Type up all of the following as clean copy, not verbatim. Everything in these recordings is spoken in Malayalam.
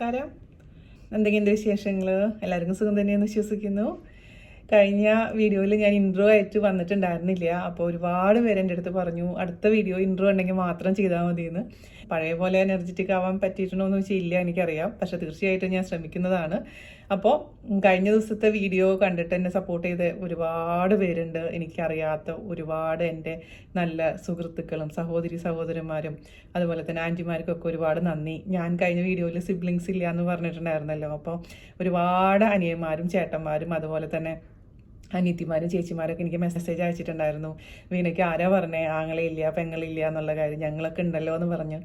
നമസ്കാരം. എന്തെങ്കിലും വിശേഷങ്ങൾ? എല്ലാവർക്കും സുഖം തന്നെയെന്ന് വിശ്വസിക്കുന്നു. കഴിഞ്ഞ വീഡിയോയിൽ ഞാൻ ഇൻട്രോ ആയിട്ട് വന്നിട്ടുണ്ടായിരുന്നില്ല. അപ്പോൾ ഒരുപാട് പേര് എൻ്റെ അടുത്ത് പറഞ്ഞു അടുത്ത വീഡിയോ ഇൻട്രോ ഉണ്ടെങ്കിൽ മാത്രം ചെയ്താൽ മതിയെന്ന്. പഴയ പോലെ എനർജറ്റിക് ആവാൻ പറ്റിയിട്ടുണ്ടോ എന്ന് വെച്ചാൽ ഇല്ല, എനിക്കറിയാം. പക്ഷെ തീർച്ചയായിട്ടും ഞാൻ ശ്രമിക്കുന്നതാണ്. അപ്പോൾ കഴിഞ്ഞ ദിവസത്തെ വീഡിയോ കണ്ടിട്ട് എന്നെ സപ്പോർട്ട് ചെയ്ത ഒരുപാട് പേരുണ്ട്. എനിക്കറിയാത്ത ഒരുപാട് എൻ്റെ നല്ല സുഹൃത്തുക്കളും സഹോദരന്മാരും അതുപോലെ തന്നെ ആൻറ്റിമാർക്കൊക്കെ ഒരുപാട് നന്ദി. ഞാൻ കഴിഞ്ഞ വീഡിയോയിൽ സിബ്ലിങ്സ് ഇല്ല എന്ന് പറഞ്ഞിട്ടുണ്ടായിരുന്നല്ലോ. അപ്പോൾ ഒരുപാട് അനിയന്മാരും ചേട്ടന്മാരും അതുപോലെ തന്നെ അനിയത്തിമാരും ചേച്ചിമാരൊക്കെ എനിക്ക് മെസ്സേജ് അയച്ചിട്ടുണ്ടായിരുന്നു. വീണയ്ക്ക് ആരാ പറഞ്ഞേ ആങ്ങളില്ല പെങ്ങളില്ല എന്നുള്ള കാര്യം, ഞങ്ങളൊക്കെ ഉണ്ടല്ലോ എന്ന് പറഞ്ഞു.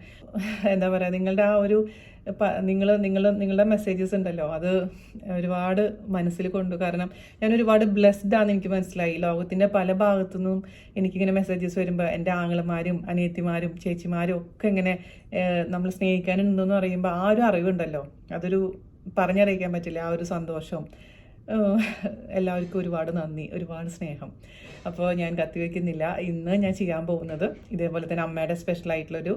എന്താ പറയുക, നിങ്ങളുടെ ആ ഒരു നിങ്ങളുടെ മെസ്സേജസ് ഉണ്ടല്ലോ, അത് ഒരുപാട് മനസ്സിൽ കൊണ്ടു. കാരണം ഞാൻ ഒരുപാട് ബ്ലെസ്ഡ് ആണെന്ന് എനിക്ക് മനസ്സിലായി. ലോകത്തിൻ്റെ പല ഭാഗത്തുനിന്നും എനിക്കിങ്ങനെ മെസ്സേജസ് വരുമ്പോൾ എൻ്റെ ആങ്ങളമാരും അനിയത്തിമാരും ചേച്ചിമാരും ഒക്കെ ഇങ്ങനെ നമ്മൾ സ്നേഹിക്കാനുണ്ടെന്ന് പറയുമ്പോൾ ആ ഒരു അറിവുണ്ടല്ലോ, അതൊരു പറഞ്ഞറിയിക്കാൻ പറ്റില്ല. ആ ഒരു സന്തോഷം, എല്ലാവർക്കും ഒരുപാട് നന്ദി, ഒരുപാട് സ്നേഹം. അപ്പോൾ ഞാൻ കത്തിവെക്കുന്നില്ല. ഇന്ന് ഞാൻ ചെയ്യാൻ പോകുന്നത് ഇതേപോലെ തന്നെ അമ്മയുടെ സ്പെഷ്യലായിട്ടുള്ളൊരു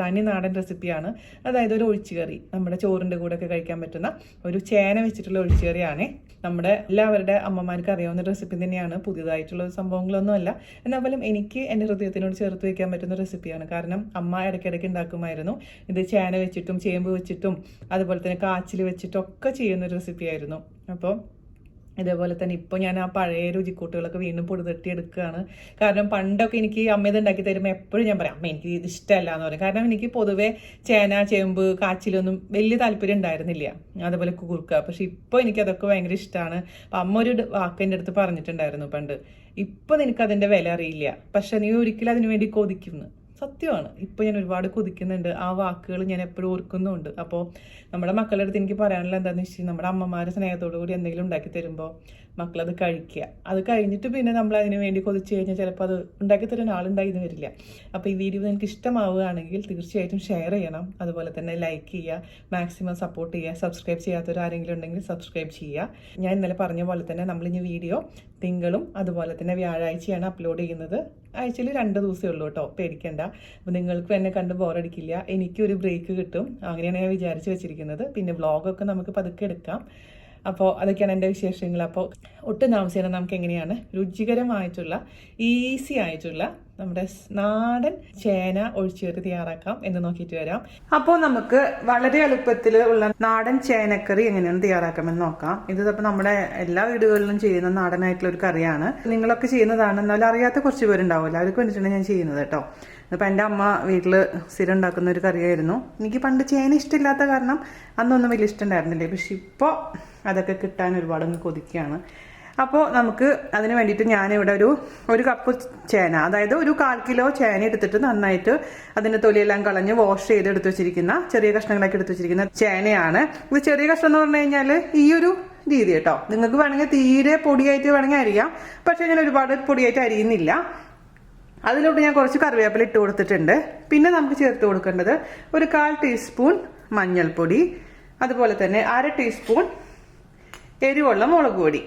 തനി നാടൻ റെസിപ്പിയാണ്. അതായത് ഒരു ഒഴിച്ചുകറി, നമ്മുടെ ചോറിൻ്റെ കൂടെ ഒക്കെ കഴിക്കാൻ പറ്റുന്ന ഒരു ചേന വെച്ചിട്ടുള്ള ഒഴിച്ചുകറിയാണ്. നമ്മുടെ എല്ലാവരുടെ അമ്മമാർക്ക് അറിയാവുന്ന റെസിപ്പി തന്നെയാണ്, പുതിയതായിട്ടുള്ള സംഭവങ്ങളൊന്നുമല്ല. എന്നാൽ പോലും എനിക്ക് എൻ്റെ ഹൃദയത്തിനോട് ചേർത്ത് വയ്ക്കാൻ പറ്റുന്ന റെസിപ്പിയാണ്. കാരണം അമ്മ ഇടയ്ക്കിടയ്ക്ക് ഉണ്ടാക്കുമായിരുന്നു. ഇത് ചേന വെച്ചിട്ടും ചേമ്പ് വെച്ചിട്ടും അതുപോലെ തന്നെ കാച്ചിൽ വെച്ചിട്ടും ഒക്കെ ചെയ്യുന്നൊരു റെസിപ്പിയായിരുന്നു. അപ്പോൾ ഇതേപോലെ തന്നെ ഇപ്പോൾ ഞാൻ ആ പഴയ രുചിക്കൂട്ടുകളൊക്കെ വീണ്ടും പൊടിതട്ടി എടുക്കുകയാണ്. കാരണം പണ്ടൊക്കെ എനിക്ക് അമ്മ ഇത് ഉണ്ടാക്കി തരുമ്പോൾ എപ്പോഴും ഞാൻ പറയാം അമ്മ എനിക്ക് ഇത് ഇഷ്ടമല്ല എന്ന് പറയും. കാരണം എനിക്ക് പൊതുവെ ചേന ചേമ്പ് കാച്ചിലൊന്നും വലിയ താല്പര്യം ഉണ്ടായിരുന്നില്ല, അതുപോലെ കൂർക്ക. പക്ഷെ ഇപ്പോൾ എനിക്കതൊക്കെ ഭയങ്കര ഇഷ്ടമാണ്. അപ്പം അമ്മ ഒരു വാക്ക് എൻ്റെ അടുത്ത് പറഞ്ഞിട്ടുണ്ടായിരുന്നു പണ്ട്, ഇപ്പോൾ നിനക്കതിൻ്റെ വില അറിയില്ല, പക്ഷെ നീ ഒരിക്കലും അതിനു വേണ്ടി കൊതിക്കുന്നു. സത്യമാണ്. ഇപ്പോൾ ഞാൻ ഒരുപാട് കൊതിക്കുന്നുണ്ട്. ആ വാക്കുകൾ ഞാൻ എപ്പോഴും ഓർക്കുന്നുമുണ്ട്. അപ്പോൾ നമ്മുടെ മക്കളുടെ അടുത്ത് എനിക്ക് പറയാനുള്ള എന്താണെന്ന് വെച്ചാൽ, നമ്മുടെ അമ്മമാരുടെ സ്നേഹത്തോടു കൂടി എന്തെങ്കിലും ഉണ്ടാക്കി തരുമ്പോൾ മക്കളത് കഴിക്കുക. അത് കഴിഞ്ഞിട്ട് പിന്നെ നമ്മൾ അതിന് വേണ്ടി കൊതിച്ച് കഴിഞ്ഞാൽ ചിലപ്പോൾ അത് ഉണ്ടാക്കി തരുന്ന ആളുണ്ടായിന്ന് വരില്ല. അപ്പോൾ ഈ വീഡിയോ നിങ്ങൾക്ക് ഇഷ്ടമാവുകയാണെങ്കിൽ തീർച്ചയായിട്ടും ഷെയർ ചെയ്യണം. അതുപോലെ തന്നെ ലൈക്ക് ചെയ്യുക, മാക്സിമം സപ്പോർട്ട് ചെയ്യുക. സബ്സ്ക്രൈബ് ചെയ്യാത്തവർ ആരെങ്കിലും ഉണ്ടെങ്കിൽ സബ്സ്ക്രൈബ് ചെയ്യുക. ഞാൻ ഇന്നലെ പറഞ്ഞ പോലെ തന്നെ നമ്മളിനി വീഡിയോ തിങ്കളും അതുപോലെ തന്നെ വ്യാഴാഴ്ചയാണ് അപ്ലോഡ് ചെയ്യുന്നത്. ആഴ്ചയിൽ 2 ദിവസമേ ഉള്ളൂ കേട്ടോ, പേടിക്കണ്ട. അപ്പോൾ നിങ്ങൾക്ക് എന്നെ കണ്ട് ബോറടിക്കില്ല, എനിക്കൊരു ബ്രേക്ക് കിട്ടും. അങ്ങനെയാണ് ഞാൻ വിചാരിച്ച് വെച്ചിരിക്കുന്നത്. പിന്നെ വ്ളോഗൊക്കെ നമുക്ക് പതുക്കെ എടുക്കാം. അപ്പോൾ അതൊക്കെയാണ് എൻ്റെ വിശേഷങ്ങൾ. അപ്പോൾ ഒട്ടും താമസിക്കണം, നമുക്ക് എങ്ങനെയാണ് രുചികരമായിട്ടുള്ള ഈസി ആയിട്ടുള്ള നമ്മുടെ നാടൻ ചേന ഒഴിച്ചുകറി തയ്യാറാക്കാം എന്ന് നോക്കിയിട്ട് വരാം. അപ്പോൾ നമുക്ക് വളരെ എളുപ്പത്തിൽ ഉള്ള നാടൻ ചേനക്കറി എങ്ങനെയാണ് തയ്യാറാക്കാമെന്ന് നോക്കാം. ഇതിപ്പോൾ നമ്മുടെ എല്ലാ വീടുകളിലും ചെയ്യുന്ന നാടനായിട്ടുള്ള ഒരു കറിയാണ്. നിങ്ങളൊക്കെ ചെയ്യുന്നതാണ്, എന്നാലും അറിയാത്ത കുറച്ച് പേരുണ്ടാവില്ല, അവർക്ക് വേണ്ടിയിട്ടാണ് ഞാൻ ചെയ്യുന്നത് കേട്ടോ. ഇപ്പം എൻ്റെ അമ്മ വീട്ടിൽ സ്ഥിരം ഉണ്ടാക്കുന്ന ഒരു കറിയായിരുന്നു. എനിക്ക് പണ്ട് ചേന ഇഷ്ടമില്ലാത്ത കാരണം അന്നൊന്നും വലിയ ഇഷ്ടമുണ്ടായിരുന്നില്ലേ. പക്ഷെ ഇപ്പോൾ അതൊക്കെ കിട്ടാൻ ഒരുപാട് കൊതിക്കുകയാണ്. അപ്പോൾ നമുക്ക് അതിന് വേണ്ടിയിട്ട് ഞാനിവിടെ ഒരു കപ്പ് ചേന, അതായത് ഒരു 1/4 കിലോ ചേന എടുത്തിട്ട് നന്നായിട്ട് അതിൻ്റെ തൊലിയെല്ലാം കളഞ്ഞ് വാഷ് ചെയ്ത് എടുത്ത് വെച്ചിരിക്കുന്ന ചെറിയ കഷ്ണങ്ങളാക്കി എടുത്ത് വെച്ചിരിക്കുന്ന ചേനയാണ്. ഇത് ചെറിയ കഷ്ണം എന്ന് പറഞ്ഞു കഴിഞ്ഞാൽ ഈ ഒരു രീതി കേട്ടോ. നിങ്ങൾക്ക് വേണമെങ്കിൽ തീരെ പൊടിയായിട്ട് വേണമെങ്കിൽ അരിയാം, പക്ഷേ ഞാൻ ഒരുപാട് പൊടിയായിട്ട് അരിയുന്നില്ല. അതിലോട്ട് ഞാൻ കുറച്ച് കറിവേപ്പില ഇട്ട് കൊടുത്തിട്ടുണ്ട്. പിന്നെ നമുക്ക് ചേർത്ത് കൊടുക്കേണ്ടത് ഒരു 1/4 ടീസ്പൂൺ മഞ്ഞൾപ്പൊടി, അതുപോലെ തന്നെ 1/2 ടീസ്പൂൺ എരിവുള്ള മുളക് പൊടി.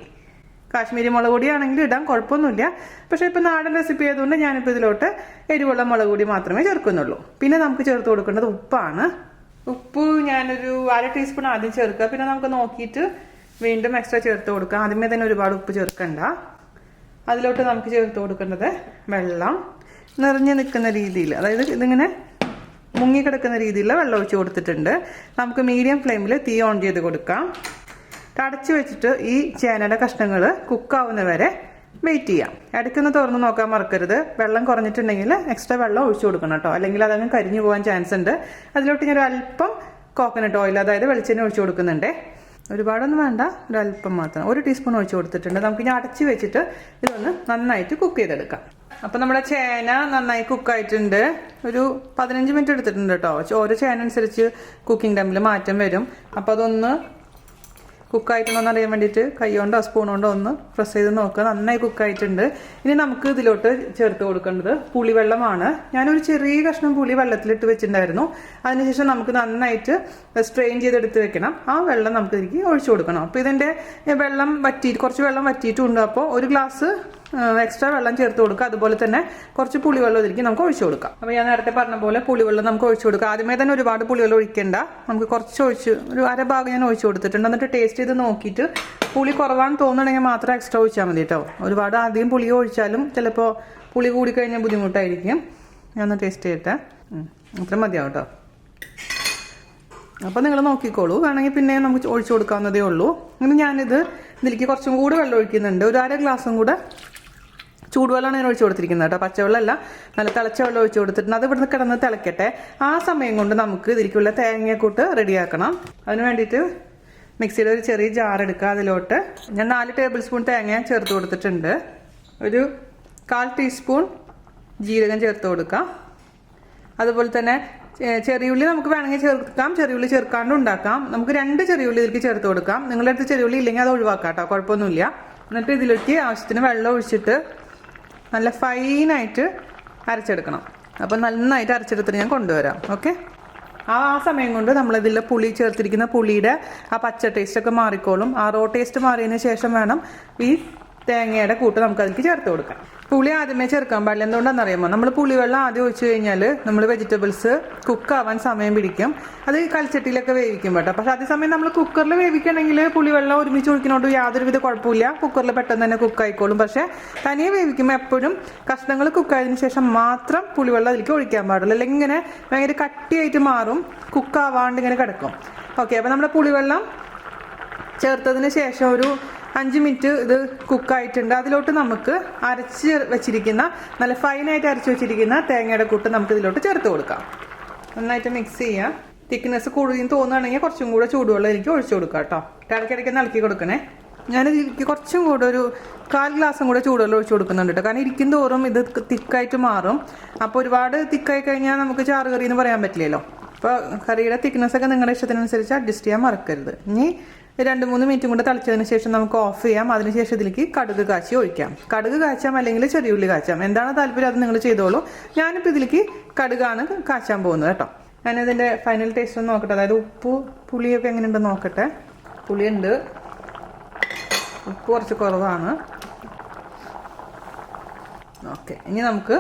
കാശ്മീരി മുളക് പൊടി ആണെങ്കിൽ ഇടാം, കുഴപ്പമൊന്നുമില്ല. പക്ഷേ ഇപ്പോൾ നാടൻ റെസിപ്പി ആയതുകൊണ്ട് ഞാനിപ്പോൾ ഇതിലോട്ട് എരിവുള്ള മുളക് പൊടി മാത്രമേ ചേർക്കുന്നുള്ളൂ. പിന്നെ നമുക്ക് ചേർത്ത് കൊടുക്കേണ്ടത് ഉപ്പാണ്. ഉപ്പ് ഞാനൊരു 1/2 ടീസ്പൂൺ ആദ്യം ചേർക്കുക, പിന്നെ നമുക്ക് നോക്കിയിട്ട് വീണ്ടും എക്സ്ട്രാ ചേർത്ത് കൊടുക്കാം. ആദ്യമേ തന്നെ ഒരുപാട് ഉപ്പ് ചേർക്കണ്ട. അതിലോട്ട് നമുക്ക് ചേർത്ത് കൊടുക്കേണ്ടത് വെള്ളം നിറഞ്ഞു നിൽക്കുന്ന രീതിയിൽ, അതായത് ഇതിങ്ങനെ മുങ്ങിക്കിടക്കുന്ന രീതിയിലുള്ള വെള്ളം ഒഴിച്ച് കൊടുത്തിട്ടുണ്ട്. നമുക്ക് മീഡിയം ഫ്ലെയിമിൽ തീ ഓൺ ചെയ്ത് കൊടുക്കാം. അടച്ചു വെച്ചിട്ട് ഈ ചേനയുടെ കഷ്ണങ്ങൾ കുക്കാവുന്ന വരെ വെയിറ്റ് ചെയ്യാം. ഇടയ്ക്കൊന്ന് തുറന്ന് നോക്കാൻ മറക്കരുത്. വെള്ളം കുറഞ്ഞിട്ടുണ്ടെങ്കിൽ എക്സ്ട്രാ വെള്ളം ഒഴിച്ചു കൊടുക്കണം കേട്ടോ, അല്ലെങ്കിൽ അതങ്ങ് കരിഞ്ഞു പോകാൻ ചാൻസ് ഉണ്ട്. അതിലോട്ട് ഞാൻ അല്പം കോക്കനട്ട് ഓയിൽ, അതായത് വെളിച്ചെണ്ണ ഒഴിച്ചു കൊടുക്കുന്നുണ്ട്. ഒരുപാടൊന്നും വേണ്ട, ഒരല്പം മാത്രം, 1 ടീസ്പൂൺ ഒഴിച്ച് കൊടുത്തിട്ടുണ്ട്. നമുക്ക് ഇനി അടച്ച് വെച്ചിട്ട് ഇതൊന്ന് നന്നായിട്ട് കുക്ക് ചെയ്തെടുക്കാം. അപ്പം നമ്മുടെ ചേന നന്നായി കുക്കായിട്ടുണ്ട്. ഒരു 15 മിനിറ്റ് എടുത്തിട്ടുണ്ട് കേട്ടോ. ഓരോ ചേന അനുസരിച്ച് കുക്കിംഗ് ടൈമിൽ മാറ്റം വരും. അപ്പോൾ അതൊന്ന് കുക്കായിട്ടുണ്ടോന്ന് അറിയാൻ വേണ്ടിയിട്ട് കൈ കൊണ്ടോ സ്പൂൺ കൊണ്ടോ ഒന്ന് പ്രസ് ചെയ്ത് നോക്കുക. നന്നായി കുക്കായിട്ടുണ്ട്. ഇനി നമുക്ക് ഇതിലോട്ട് ചേർത്ത് കൊടുക്കേണ്ടത് പുളിവെള്ളമാണ്. ഞാനൊരു ചെറിയ കഷ്ണം പുളി വെള്ളത്തിലിട്ട് വെച്ചിട്ടുണ്ടായിരുന്നു. അതിനുശേഷം നമുക്ക് നന്നായിട്ട് സ്ട്രെയിൻ ചെയ്തെടുത്ത് വെക്കണം. ആ വെള്ളം നമുക്ക് ഇതിലേക്ക് ഒഴിച്ചു കൊടുക്കണം. അപ്പോൾ ഇതിൻ്റെ വെള്ളം കുറച്ച് വെള്ളം വറ്റിയിട്ടുണ്ട്. അപ്പോൾ 1 ഗ്ലാസ് എക്സ്ട്രാ വെള്ളം ചേർത്ത് കൊടുക്കുക. അതുപോലെ തന്നെ കുറച്ച് പുളിവെള്ളം ഇതിലേക്ക് നമുക്ക് ഒഴിച്ചു കൊടുക്കാം. അപ്പോൾ ഞാൻ നേരത്തെ പറഞ്ഞ പോലെ പുളിവെള്ളം നമുക്ക് ഒഴിച്ചു കൊടുക്കാം. ആദ്യമേ തന്നെ ഒരുപാട് പുളിവെള്ളം ഒഴിക്കേണ്ട, നമുക്ക് കുറച്ച് ഒഴിച്ച് ഒരു അരഭാഗം ഞാൻ ഒഴിച്ചു കൊടുത്തിട്ടുണ്ട്. എന്നിട്ട് ടേസ്റ്റ് ചെയ്ത് നോക്കിയിട്ട് പുളി കുറവാണെന്ന് തോന്നുന്നുണ്ടെങ്കിൽ മാത്രം എക്സ്ട്രാ ഒഴിച്ചാൽ മതി കേട്ടോ. ഒരുപാട് അധികം പുളി ഒഴിച്ചാലും ചിലപ്പോൾ പുളി കൂടിക്കഴിഞ്ഞാൽ ബുദ്ധിമുട്ടായിരിക്കും. ഞാനൊന്ന് ടേസ്റ്റ് ചെയ്യട്ടെ. അത്ര മതിയാവും കേട്ടോ. അപ്പോൾ നിങ്ങൾ നോക്കിക്കോളൂ, വേണമെങ്കിൽ പിന്നെ നമുക്ക് ഒഴിച്ചു കൊടുക്കാവുന്നതേ ഉള്ളൂ. ഇനി ഞാനിത് ഇതിലേക്ക് കുറച്ചും കൂടി വെള്ളം ഒഴിക്കുന്നുണ്ട്. ഒരു അര ഗ്ലാസും കൂടെ ചൂടുവെള്ളമാണ് ഞാൻ ഒഴിച്ചു കൊടുത്തിരിക്കുന്നത് കേട്ടോ, പച്ചവെള്ളമല്ല, നല്ല തിളച്ച വെള്ളം ഒഴിച്ചു കൊടുത്തിട്ടുണ്ട്. അത് ഇവിടുന്ന് കിടന്ന് തിളക്കട്ടെ. ആ സമയം കൊണ്ട് നമുക്ക് ഇതിലേക്കുള്ള തേങ്ങക്കൂട്ട് റെഡിയാക്കണം. അതിന് വേണ്ടിയിട്ട് മിക്സിയുടെ ഒരു ചെറിയ ജാർ എടുക്കുക. അതിലോട്ട് ഞാൻ 4 ടേബിൾ സ്പൂൺ തേങ്ങ ചേർത്ത് കൊടുത്തിട്ടുണ്ട്. ഒരു 1/4 ടീസ്പൂൺ ജീരകം ചേർത്ത് കൊടുക്കാം. അതുപോലെ തന്നെ ചെറിയുള്ളി നമുക്ക് വേണമെങ്കിൽ ചേർക്കാം, ചെറിയുള്ളി ചേർക്കാണ്ട് ഉണ്ടാക്കാം. നമുക്ക് 2 ചെറിയുള്ളി ഇതിലേക്ക് ചേർത്ത് കൊടുക്കാം. നിങ്ങളുടെ അടുത്ത് ചെറിയുള്ളി ഇല്ലെങ്കിൽ അത് ഒഴിവാക്കാം കേട്ടോ, കുഴപ്പമൊന്നുമില്ല. എന്നിട്ട് ഇതിലേക്ക് ആവശ്യത്തിന് വെള്ളം ഒഴിച്ചിട്ട് നല്ല ഫൈനായിട്ട് അരച്ചെടുക്കണം. അപ്പോൾ നന്നായിട്ട് അരച്ചെടുത്തിട്ട് ഞാൻ കൊണ്ടുവരാം. ഓക്കെ, ആ സമയം കൊണ്ട് നമ്മളിതിൽ പുളി ചേർത്തിരിക്കുന്ന പുളിയുടെ ആ പച്ച ടേസ്റ്റൊക്കെ മാറിക്കോളും. ആ റോ ടേസ്റ്റ് മാറിയതിന് ശേഷം വേണം ഈ തേങ്ങയുടെ കൂട്ട് നമുക്ക് അതിലേക്ക് ചേർത്ത് കൊടുക്കാം. പുളി ആദ്യമേ ചേർക്കാൻ പാടില്ല. എന്തുകൊണ്ടാണെന്നറിയാമോ? നമ്മൾ പുളിവെള്ളം ആദ്യം ഒഴിച്ച് കഴിഞ്ഞാൽ നമ്മൾ വെജിറ്റബിൾസ് കുക്കാവാൻ സമയം പിടിക്കും. അത് കൽച്ചട്ടിയിലൊക്കെ വേവിക്കും കേട്ടോ. പക്ഷെ അതേസമയം നമ്മൾ കുക്കറിൽ വേവിക്കണമെങ്കിൽ പുളിവെള്ളം ഒരുമിച്ച് ഒഴിക്കുന്നതുകൊണ്ട് യാതൊരുവിധ കുഴപ്പമില്ല. കുക്കറിൽ പെട്ടെന്ന് തന്നെ കുക്കായിക്കോളും. പക്ഷേ തനിയെ വേവിക്കുമ്പോൾ എപ്പോഴും കഷ്ണങ്ങൾ കുക്കായതിനു ശേഷം മാത്രം പുളിവെള്ളം അതിലേക്ക് ഒഴിക്കാൻ പാടുള്ളൂ. അല്ലെങ്കിൽ ഇങ്ങനെ ഭയങ്കര കട്ടിയായിട്ട് മാറും, കുക്കാവാണ്ട് ഇങ്ങനെ കിടക്കും. ഓക്കെ, അപ്പോൾ നമ്മുടെ പുളിവെള്ളം ചേർത്തതിന് ശേഷം ഒരു 5 മിനിറ്റ് ഇത് കുക്കായിട്ടുണ്ട്. അതിലോട്ട് നമുക്ക് അരച്ച് വെച്ചിരിക്കുന്ന നല്ല ഫൈനായിട്ട് അരച്ച് വെച്ചിരിക്കുന്ന തേങ്ങയുടെ കൂട്ട് നമുക്ക് ഇതിലോട്ട് ചേർത്ത് കൊടുക്കാം. നന്നായിട്ട് മിക്സ് ചെയ്യാം. തിക്നെസ് കൂടുതൽ തോന്നുകയാണെങ്കിൽ കുറച്ചും കൂടെ ചൂടുവെള്ളം എനിക്ക് ഒഴിച്ചു കൊടുക്കാം കേട്ടോ. ഇടയ്ക്കിടയ്ക്ക് ഇളക്കി കൊടുക്കണേ. ഞാനിതിലേക്ക് കുറച്ചും കൂടെ ഒരു 1/4 ഗ്ലാസും കൂടെ ചൂടുവെള്ളം ഒഴിച്ചു കൊടുക്കുന്നുണ്ട് കേട്ടോ. കാരണം ഇരിക്കും തോറും ഇത് തിക്കായിട്ട് മാറും. അപ്പോൾ ഒരുപാട് തിക്കായി കഴിഞ്ഞാൽ നമുക്ക് ചാറ് കറി എന്ന് പറയാൻ പറ്റില്ലല്ലോ. അപ്പോൾ കറിയുടെ തിക്നെസ് ഒക്കെ നിങ്ങളുടെ ഇഷ്ടത്തിനനുസരിച്ച് അഡ്ജസ്റ്റ് ചെയ്യാൻ മറക്കരുത്. ഇനി 2-3 മിനിറ്റും കൂടെ തളിച്ചതിന് ശേഷം നമുക്ക് ഓഫ് ചെയ്യാം. അതിനുശേഷം ഇതിലേക്ക് കടുക് കാച്ചി ഒഴിക്കാം. കടുക് കാച്ചാം, അല്ലെങ്കിൽ ചെറിയുള്ളി കാച്ചാം, എന്താണ് താല്പര്യം അത് നിങ്ങൾ ചെയ്തോളൂ. ഞാനിപ്പോൾ ഇതിലേക്ക് കടുകാണ് കാച്ചാൻ പോകുന്നത് കേട്ടോ. ഞാനിതിൻ്റെ ഫൈനൽ ടേസ്റ്റ് ഒന്ന് നോക്കട്ടെ. അതായത് ഉപ്പ് പുളിയൊക്കെ എങ്ങനെയുണ്ടെന്ന് നോക്കട്ടെ. പുളിയുണ്ട്, ഉപ്പ് കുറച്ച് കുറവാണ്. ഓക്കെ, ഇനി നമുക്ക്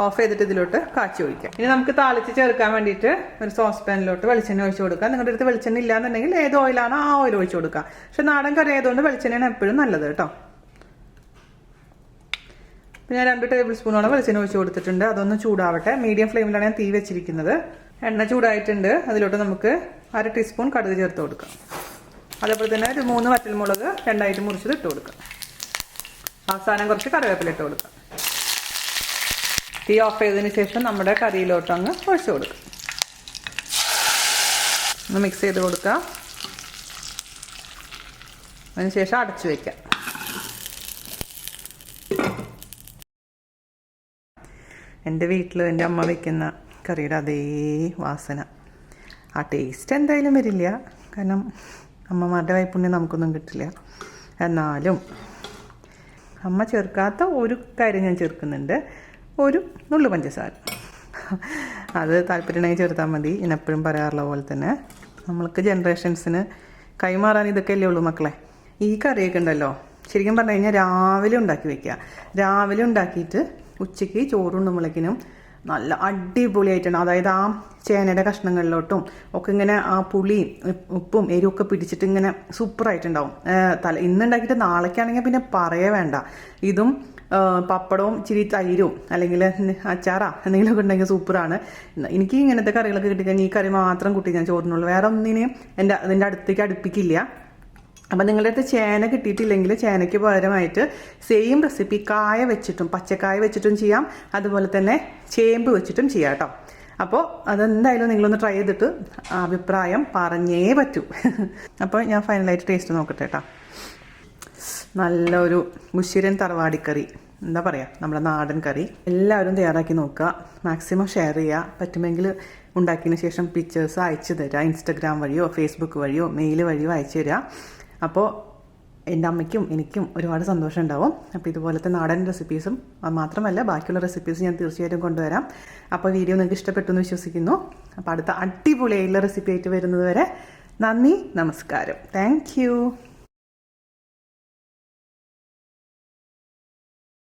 ഓഫ് ചെയ്തിട്ട് ഇതിലോട്ട് കാച്ചി ഒഴിക്കാം. ഇനി നമുക്ക് താളിച്ച് ചേർക്കാൻ വേണ്ടിയിട്ട് ഒരു സോസ് പാനിലോട്ട് വെളിച്ചെണ്ണ ഒഴിച്ചു കൊടുക്കാം. നിങ്ങളുടെ അടുത്ത് വെളിച്ചെണ്ണ ഇല്ലാന്നുണ്ടെങ്കിൽ ഏത് ഓയിലാണോ ആ ഓയിൽ ഒഴിച്ചു കൊടുക്കാം. പക്ഷെ നാടൻ കറി ആയതുകൊണ്ട് വെളിച്ചെണ്ണയാണ് എപ്പോഴും നല്ലത് കേട്ടോ. പിന്നെ ഞാൻ 2 ടേബിൾ സ്പൂണോളം വെളിച്ചെണ്ണ ഒഴിച്ചു കൊടുത്തിട്ടുണ്ട്. അതൊന്ന് ചൂടാവട്ടെ. മീഡിയം ഫ്ലെയിമിലാണ് ഞാൻ തീ വെച്ചിരിക്കുന്നത്. എണ്ണ ചൂടായിട്ടുണ്ട്. അതിലോട്ട് നമുക്ക് 1/2 ടീസ്പൂൺ കടുക് ചേർത്ത് കൊടുക്കാം. അതേപോലെ തന്നെ ഒരു 3 വറ്റൽമുളക് 2ആയിട്ട് മുറിച്ചത് ഇട്ട് കൊടുക്കാം. അവസാനം കുറച്ച് കറിവേപ്പില ഇട്ട് കൊടുക്കാം. തീ ഓഫ് ചെയ്തതിന് ശേഷം നമ്മുടെ കറിയിലോട്ട് അങ്ങ് ഒഴിച്ചു കൊടുക്കാം. ഒന്ന് മിക്സ് ചെയ്ത് കൊടുക്കാം. അതിനുശേഷം അടച്ചു വയ്ക്കാം. എൻ്റെ വീട്ടിൽ എൻ്റെ അമ്മ വയ്ക്കുന്ന കറിയുടെ അതേ വാസന. ആ ടേസ്റ്റ് എന്തായാലും വരില്ല, കാരണം അമ്മമാരുടെ വൈപ്പുണ്യം നമുക്കൊന്നും കിട്ടില്ല. എന്നാലും അമ്മ ചേർക്കാത്ത ഒരു കാര്യം ഞാൻ ചേർക്കുന്നുണ്ട്, ഒരു നുള്ളു പഞ്ചസാര. അത് താല്പര്യമുണ്ടെങ്കിൽ ചേർത്താൽ മതി. എപ്പോഴും പറയാറുള്ള പോലെ തന്നെ നമ്മൾക്ക് ജനറേഷൻസിന് കൈമാറാൻ ഇതൊക്കെയല്ലേ ഉള്ളൂ മക്കളെ. ഈ കറിയൊക്കെ ഉണ്ടല്ലോ, ശരിക്കും പറഞ്ഞു കഴിഞ്ഞാൽ രാവിലെ ഉണ്ടാക്കി വെക്കുക. രാവിലെ ഉണ്ടാക്കിയിട്ട് ഉച്ചയ്ക്ക് ചോറുണ്ണുമ്പോഴേക്കിനും നല്ല അടിപൊളിയായിട്ടാണ്. അതായത് ആ ചേനയുടെ കഷ്ണങ്ങളിലോട്ടും ഒക്കെ ഇങ്ങനെ ആ പുളിയും ഉപ്പും എരിവൊക്കെ പിടിച്ചിട്ട് ഇങ്ങനെ സൂപ്പറായിട്ടുണ്ടാവും. ഇന്നുണ്ടാക്കിയിട്ട് നാളേക്കാണെങ്കിൽ പിന്നെ പറയേ വേണ്ട. ഇതും പപ്പടവും ഇച്ചിരി തൈരും അല്ലെങ്കിൽ അച്ചാറാ എന്തെങ്കിലുമൊക്കെ ഉണ്ടെങ്കിൽ സൂപ്പറാണ്. എനിക്ക് ഇങ്ങനത്തെ കറികളൊക്കെ കിട്ടിക്കഴിഞ്ഞാൽ ഈ കറി മാത്രം കൂട്ടി ഞാൻ ചോറിനുള്ളൂ. വേറെ ഒന്നിനെയും അതിൻ്റെ അടുത്തേക്ക് അടുപ്പിക്കില്ല. അപ്പം നിങ്ങളുടെ അടുത്ത് ചേന കിട്ടിയിട്ടില്ലെങ്കിൽ ചേനയ്ക്ക് പകരമായിട്ട് സെയിം റെസിപ്പി കായ വെച്ചിട്ടും പച്ചക്കായ വെച്ചിട്ടും ചെയ്യാം, അതുപോലെ തന്നെ ചേമ്പ് വെച്ചിട്ടും ചെയ്യാം കേട്ടോ. അപ്പോൾ അതെന്തായാലും നിങ്ങളൊന്ന് ട്രൈ ചെയ്തിട്ട് അഭിപ്രായം പറഞ്ഞേ പറ്റൂ. അപ്പോൾ ഞാൻ ഫൈനലായിട്ട് ടേസ്റ്റ് നോക്കട്ടെ കേട്ടോ. നല്ലൊരു മുഷിരൻ തറവാടിക്കറി, എന്താ പറയുക, നമ്മുടെ നാടൻ കറി. എല്ലാവരും തയ്യാറാക്കി നോക്കുക, മാക്സിമം ഷെയർ ചെയ്യുക. പറ്റുമെങ്കിൽ ഉണ്ടാക്കിയതിന് ശേഷം പിക്ചേഴ്സ് അയച്ചു തരിക. ഇൻസ്റ്റഗ്രാം വഴിയോ ഫേസ്ബുക്ക് വഴിയോ മെയിൽ വഴിയോ അയച്ചു തരിക. അപ്പോൾ എൻ്റെ അമ്മയ്ക്കും എനിക്കും ഒരുപാട് സന്തോഷം ഉണ്ടാവും. അപ്പോൾ ഇതുപോലത്തെ നാടൻ റെസിപ്പീസും മാത്രമല്ല ബാക്കിയുള്ള റെസിപ്പീസ് ഞാൻ തീർച്ചയായിട്ടും കൊണ്ടുവരാം. അപ്പോൾ വീഡിയോ നിങ്ങൾക്ക് ഇഷ്ടപ്പെട്ടു എന്ന് വിശ്വസിക്കുന്നു. അപ്പോൾ അടുത്ത അടിപൊളിയായിട്ടുള്ള റെസിപ്പി ആയിട്ട് വരുന്നത് വരെ നന്ദി, നമസ്കാരം. Thank you.